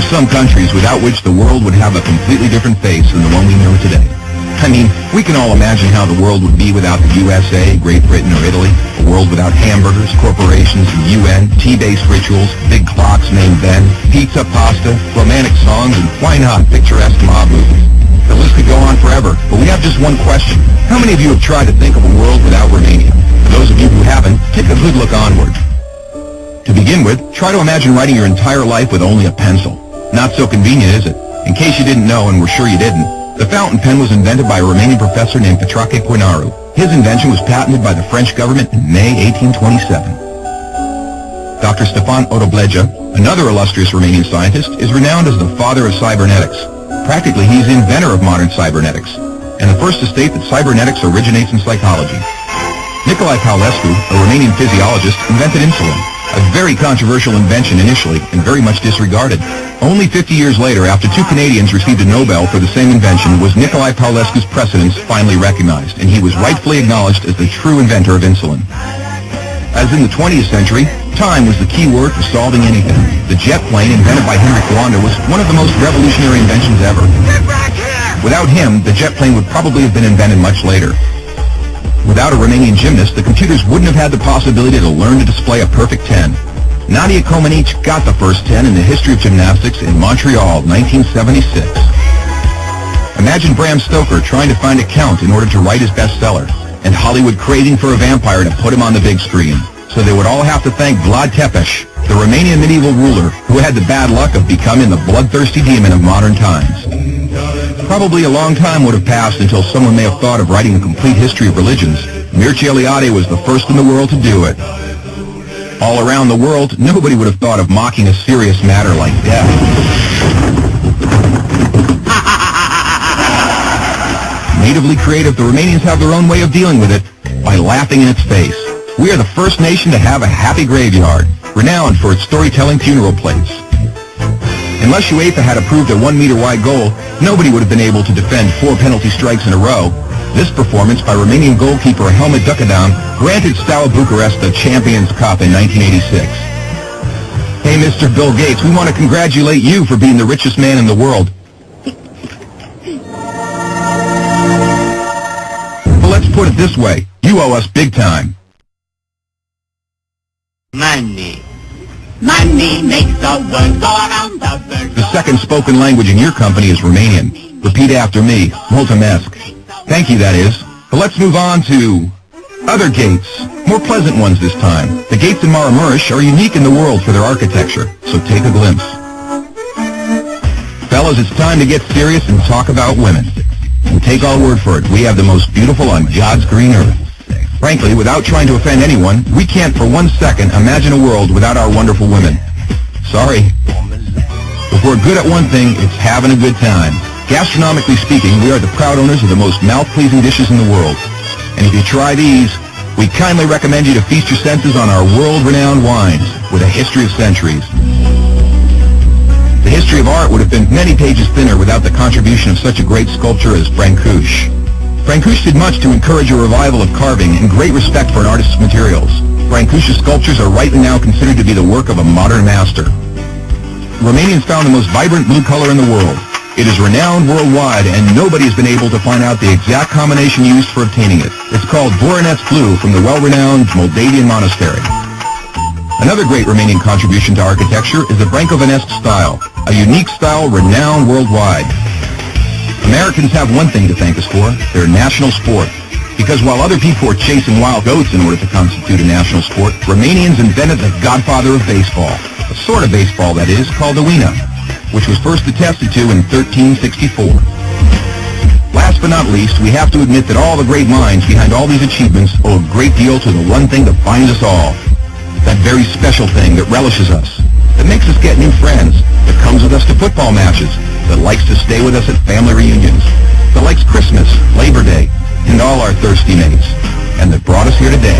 some countries without which the world would have a completely different face than the one we know today. I mean, we can all imagine how the world would be without the USA, Great Britain, or Italy. A world without hamburgers, corporations, the UN, tea-based rituals, big clocks named Ben, pizza, pasta, romantic songs, and why not picturesque mob movies. The list could go on forever, but we have just one question. How many of you have tried to think of a world without Romania? For those of you who haven't, take a good look onward. To begin with, try to imagine writing your entire life with only a pencil. Not so convenient, is it? In case you didn't know, and we're sure you didn't, the fountain pen was invented by a Romanian professor named Petrache Coinaru. His invention was patented by the French government in May 1827. Dr. Stefan Odobleja, another illustrious Romanian scientist, is renowned as the father of cybernetics. Practically, he's the inventor of modern cybernetics, and the first to state that cybernetics originates in psychology. Nicolae Paulescu, a Romanian physiologist, invented insulin, a very controversial invention initially and very much disregarded. Only 50 years later, after two Canadians received a Nobel for the same invention, was Nicolae Paulescu's precedence finally recognized, and he was rightfully acknowledged as the true inventor of insulin. As in the 20th century, time was the key word for solving anything. The jet plane, invented by Henry Wanda, was one of the most revolutionary inventions ever. Without him, the jet plane would probably have been invented much later. Without a Romanian gymnast, the computers wouldn't have had the possibility to learn to display a perfect 10. Nadia Comaneci got the first 10 in the history of gymnastics in Montreal, 1976. Imagine Bram Stoker trying to find a count in order to write his bestseller, and Hollywood craving for a vampire to put him on the big screen. So they would all have to thank Vlad Tepes, the Romanian medieval ruler who had the bad luck of becoming the bloodthirsty demon of modern times. Probably a long time would have passed until someone may have thought of writing a complete history of religions. Mircea Eliade was the first in the world to do it. All around the world, nobody would have thought of mocking a serious matter like death. Natively creative, the Romanians have their own way of dealing with it, by laughing in its face. We are the first nation to have a happy graveyard, renowned for its storytelling funeral plates. Unless UEFA had approved a 1-meter-wide goal, nobody would have been able to defend 4 penalty strikes in a row. This performance by Romanian goalkeeper Helmut Ducadam granted Steaua Bucharest the Champions Cup in 1986. Hey, Mr. Bill Gates, we want to congratulate you for being the richest man in the world. But let's put it this way, you owe us big time. Money. Money makes the world go around the world. The second spoken language in your company is Romanian. Repeat after me. Mulțumesc. Thank you, that is. But let's move on to other gates. More pleasant ones this time. The gates in Maramureș are unique in the world for their architecture, so take a glimpse. Fellas, it's time to get serious and talk about women. And take our word for it, we have the most beautiful on God's green earth. Frankly, without trying to offend anyone, we can't for 1 second imagine a world without our wonderful women. Sorry. If we're good at one thing, it's having a good time. Gastronomically speaking, we are the proud owners of the most mouth-pleasing dishes in the world. And if you try these, we kindly recommend you to feast your senses on our world-renowned wines, with a history of centuries. The history of art would have been many pages thinner without the contribution of such a great sculptor as Brancusi. Brancusi did much to encourage a revival of carving and great respect for an artist's materials. Brancusi's sculptures are rightly now considered to be the work of a modern master. Romanians found the most vibrant blue color in the world. It is renowned worldwide, and nobody has been able to find out the exact combination used for obtaining it. It's called Voronezh blue from the well-renowned Moldavian monastery. Another great Romanian contribution to architecture is the Brâncovenesque style, a unique style renowned worldwide. Americans have one thing to thank us for, their national sport. Because while other people were chasing wild goats in order to constitute a national sport, Romanians invented the godfather of baseball. A sort of baseball, that is, called the Wina, which was first attested to in 1364. Last but not least, we have to admit that all the great minds behind all these achievements owe a great deal to the one thing that binds us all. That very special thing that relishes us, that makes us get new friends, that comes with us to football matches, that likes to stay with us at family reunions, that likes Christmas, Labor Day, and all our thirsty mates, and that brought us here today.